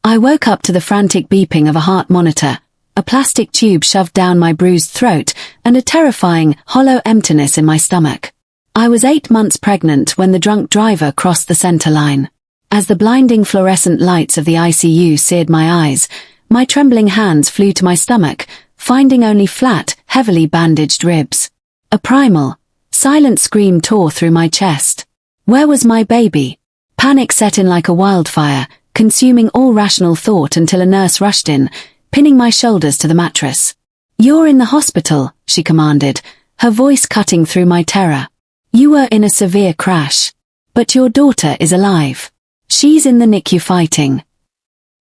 I woke up to the frantic beeping of a heart monitor, a plastic tube shoved down my bruised throat, and a terrifying, hollow emptiness in my stomach. I was 8 months pregnant when the drunk driver crossed the center line. As the blinding fluorescent lights of the ICU seared my eyes, my trembling hands flew to my stomach, finding only flat, heavily bandaged ribs. A primal, silent scream tore through my chest. Where was my baby? Panic set in like a wildfire, consuming all rational thought until a nurse rushed in, pinning my shoulders to the mattress. "You're in the hospital," she commanded, her voice cutting through my terror. "You were in a severe crash. But your daughter is alive. She's in the NICU fighting."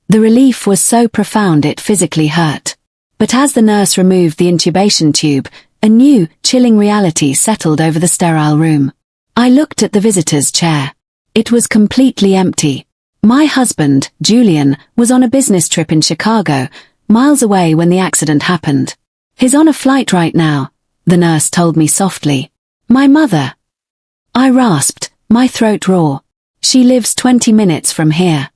The relief was so profound it physically hurt. But as the nurse removed the intubation tube, a new, chilling reality settled over the sterile room. I looked at the visitor's chair. It was completely empty. My husband, Julian, was on a business trip in Chicago, miles away when the accident happened. "He's on a flight right now," the nurse told me softly. "My mother." I rasped, my throat raw. "She lives 20 minutes from here."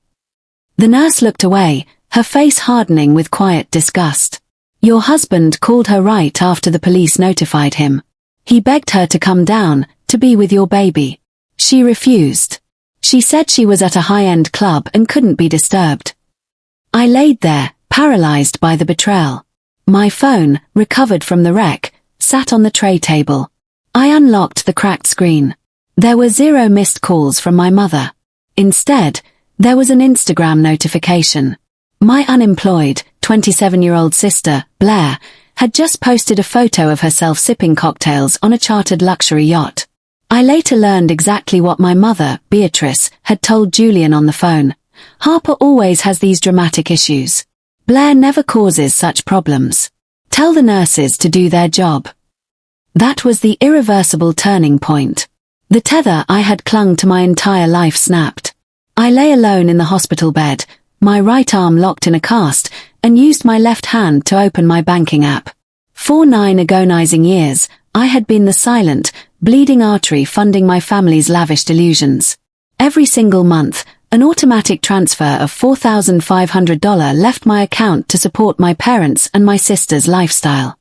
The nurse looked away, her face hardening with quiet disgust. "Your husband called her right after the police notified him. He begged her to come down, to be with your baby. She refused. She said she was at a high-end club and couldn't be disturbed." I laid there, paralyzed by the betrayal. My phone, recovered from the wreck, sat on the tray table. I unlocked the cracked screen. There were 0 missed calls from my mother. Instead, there was an Instagram notification. My unemployed, 27-year-old sister, Blair, had just posted a photo of herself sipping cocktails on a chartered luxury yacht. I later learned exactly what my mother, Beatrice, had told Julian on the phone. "Harper always has these dramatic issues. Blair never causes such problems. Tell the nurses to do their job." That was the irreversible turning point. The tether I had clung to my entire life snapped. I lay alone in the hospital bed, my right arm locked in a cast, and used my left hand to open my banking app. For 9 agonizing years, I had been the silent, bleeding artery funding my family's lavish delusions. Every single month, an automatic transfer of $4,500 left my account to support my parents' and my sister's lifestyle.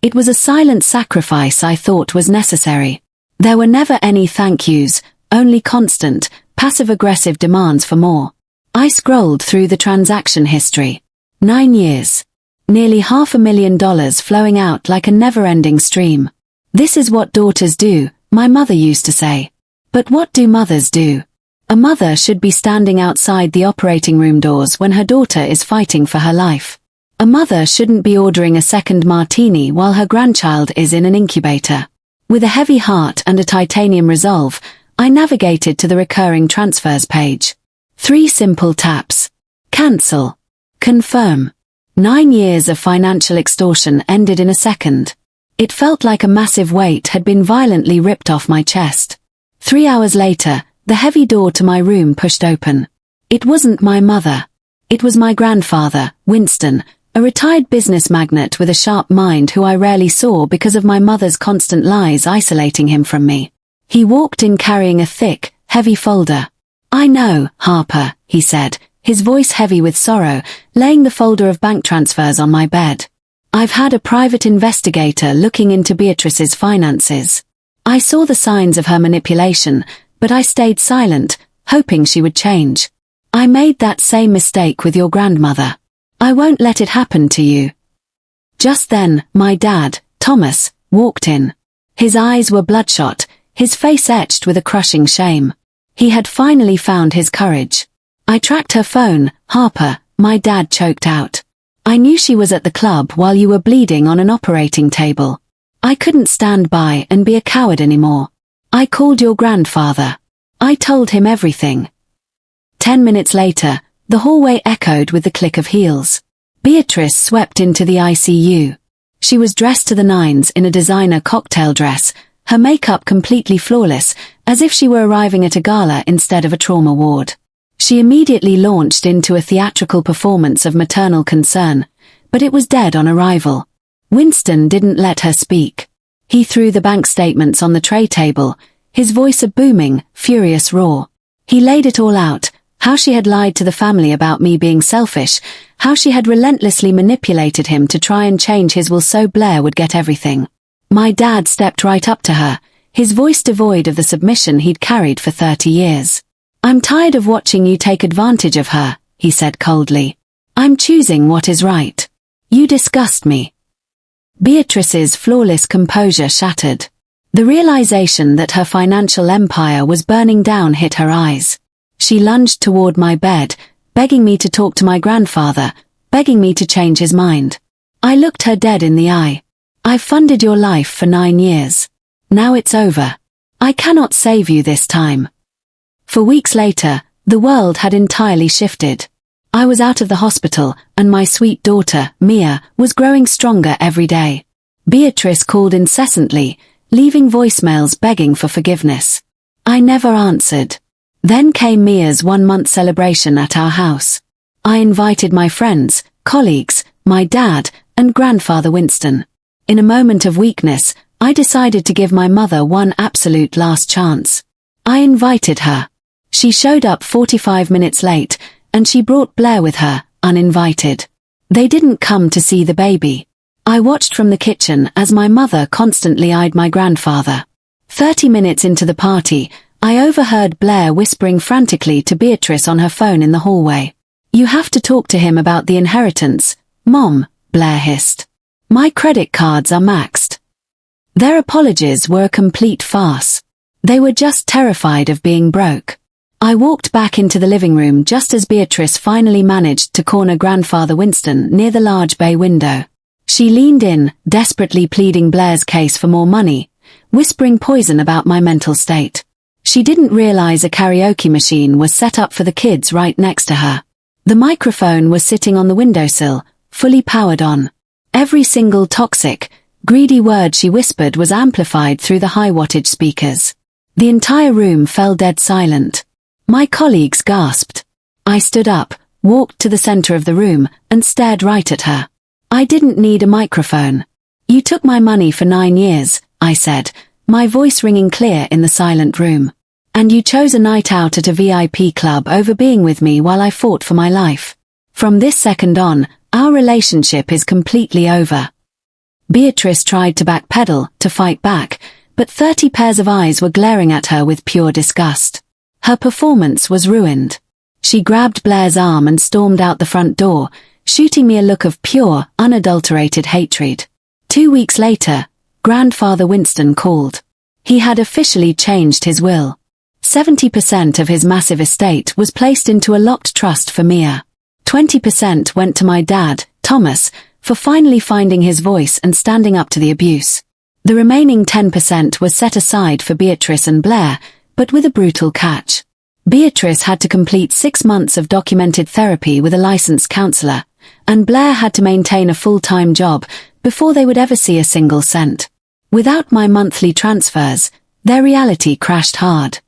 It was a silent sacrifice I thought was necessary. There were never any thank yous, only constant, passive-aggressive demands for more. I scrolled through the transaction history. 9 years. Nearly $500,000 flowing out like a never-ending stream. "This is what daughters do," my mother used to say. But what do mothers do? A mother should be standing outside the operating room doors when her daughter is fighting for her life. A mother shouldn't be ordering a second martini while her grandchild is in an incubator. With a heavy heart and a titanium resolve, I navigated to the recurring transfers page. 3 simple taps. Cancel. Confirm. 9 years of financial extortion ended in a second. It felt like a massive weight had been violently ripped off my chest. 3 hours later, the heavy door to my room pushed open. It wasn't my mother. It was my grandfather, Winston, a retired business magnate with a sharp mind who I rarely saw because of my mother's constant lies isolating him from me. He walked in carrying a thick, heavy folder. "I know, Harper," he said, his voice heavy with sorrow, laying the folder of bank transfers on my bed. "I've had a private investigator looking into Beatrice's finances. I saw the signs of her manipulation, but I stayed silent, hoping she would change. I made that same mistake with your grandmother. I won't let it happen to you." Just then, my dad, Thomas, walked in. His eyes were bloodshot, his face etched with a crushing shame. He had finally found his courage. "I tracked her phone, Harper," my dad choked out. "I knew she was at the club while you were bleeding on an operating table. I couldn't stand by and be a coward anymore. I called your grandfather. I told him everything." 10 minutes later, the hallway echoed with the click of heels. Beatrice swept into the ICU. She was dressed to the nines in a designer cocktail dress, her makeup completely flawless, as if she were arriving at a gala instead of a trauma ward. She immediately launched into a theatrical performance of maternal concern, but it was dead on arrival. Winston didn't let her speak. He threw the bank statements on the tray table, his voice a booming, furious roar. He laid it all out, How she had lied to the family about me being selfish, how she had relentlessly manipulated him to try and change his will so Blair would get everything. My dad stepped right up to her, his voice devoid of the submission he'd carried for 30 years. "I'm tired of watching you take advantage of her," he said coldly. "I'm choosing what is right. You disgust me." Beatrice's flawless composure shattered. The realization that her financial empire was burning down hit her eyes. She lunged toward my bed, begging me to talk to my grandfather, begging me to change his mind. I looked her dead in the eye. "I've funded your life for 9 years. Now it's over. I cannot save you this time." For weeks later, the world had entirely shifted. I was out of the hospital, and my sweet daughter, Mia, was growing stronger every day. Beatrice called incessantly, leaving voicemails begging for forgiveness. I never answered. Then came Mia's 1-month celebration at our house. I invited my friends, colleagues, my dad, and grandfather Winston. In a moment of weakness, I decided to give my mother one absolute last chance. I invited her. She showed up 45 minutes late, and she brought Blair with her, uninvited. They didn't come to see the baby. I watched from the kitchen as my mother constantly eyed my grandfather. 30 minutes into the party, I overheard Blair whispering frantically to Beatrice on her phone in the hallway. "You have to talk to him about the inheritance, Mom," Blair hissed. "My credit cards are maxed." Their apologies were a complete farce. They were just terrified of being broke. I walked back into the living room just as Beatrice finally managed to corner Grandfather Winston near the large bay window. She leaned in, desperately pleading Blair's case for more money, whispering poison about my mental state. She didn't realize a karaoke machine was set up for the kids right next to her. The microphone was sitting on the windowsill, fully powered on. Every single toxic, greedy word she whispered was amplified through the high-wattage speakers. The entire room fell dead silent. My colleagues gasped. I stood up, walked to the center of the room, and stared right at her. "I didn't need a microphone. You took my money for 9 years," I said, my voice ringing clear in the silent room. "And you chose a night out at a VIP club over being with me while I fought for my life. From this second on, our relationship is completely over." Beatrice tried to backpedal, to fight back, but 30 pairs of eyes were glaring at her with pure disgust. Her performance was ruined. She grabbed Blair's arm and stormed out the front door, shooting me a look of pure, unadulterated hatred. 2 weeks later, Grandfather Winston called. He had officially changed his will. 70% of his massive estate was placed into a locked trust for Mia. 20% went to my dad, Thomas, for finally finding his voice and standing up to the abuse. The remaining 10% was set aside for Beatrice and Blair, but with a brutal catch. Beatrice had to complete 6 months of documented therapy with a licensed counselor, and Blair had to maintain a full-time job before they would ever see a single cent. Without my monthly transfers, their reality crashed hard.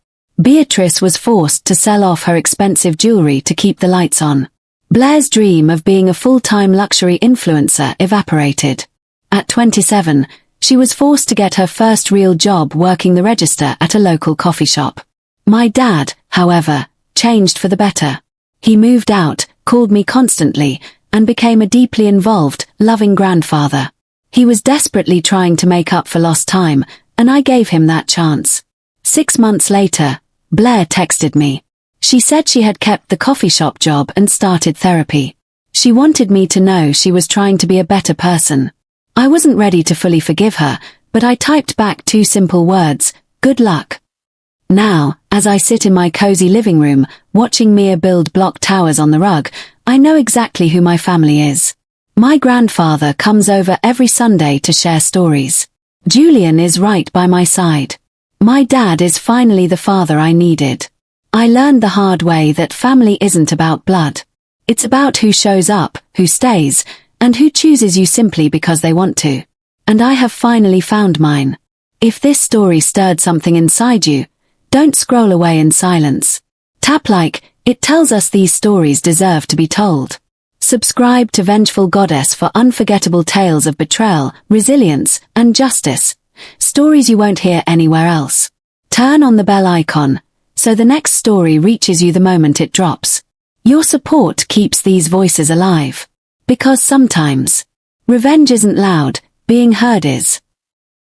Beatrice was forced to sell off her expensive jewelry to keep the lights on. Blair's dream of being a full-time luxury influencer evaporated. At 27, she was forced to get her first real job working the register at a local coffee shop. My dad, however, changed for the better. He moved out, called me constantly, and became a deeply involved, loving grandfather. He was desperately trying to make up for lost time, and I gave him that chance. 6 months later, Blair texted me. She said she had kept the coffee shop job and started therapy. She wanted me to know she was trying to be a better person. I wasn't ready to fully forgive her, but I typed back 2 simple words: "Good luck." Now, as I sit in my cozy living room, watching Mia build block towers on the rug, I know exactly who my family is. My grandfather comes over every Sunday to share stories. Julian is right by my side. My dad is finally the father I needed. I learned the hard way that family isn't about blood. It's about who shows up, who stays, and who chooses you simply because they want to. And I have finally found mine. If this story stirred something inside you, don't scroll away in silence. Tap like, it tells us these stories deserve to be told. Subscribe to Vengeful Goddess for unforgettable tales of betrayal, resilience, and justice. Stories you won't hear anywhere else. Turn on the bell icon. so the next story reaches you the moment it drops. Your support keeps these voices alive. Because sometimes, revenge isn't loud, being heard is.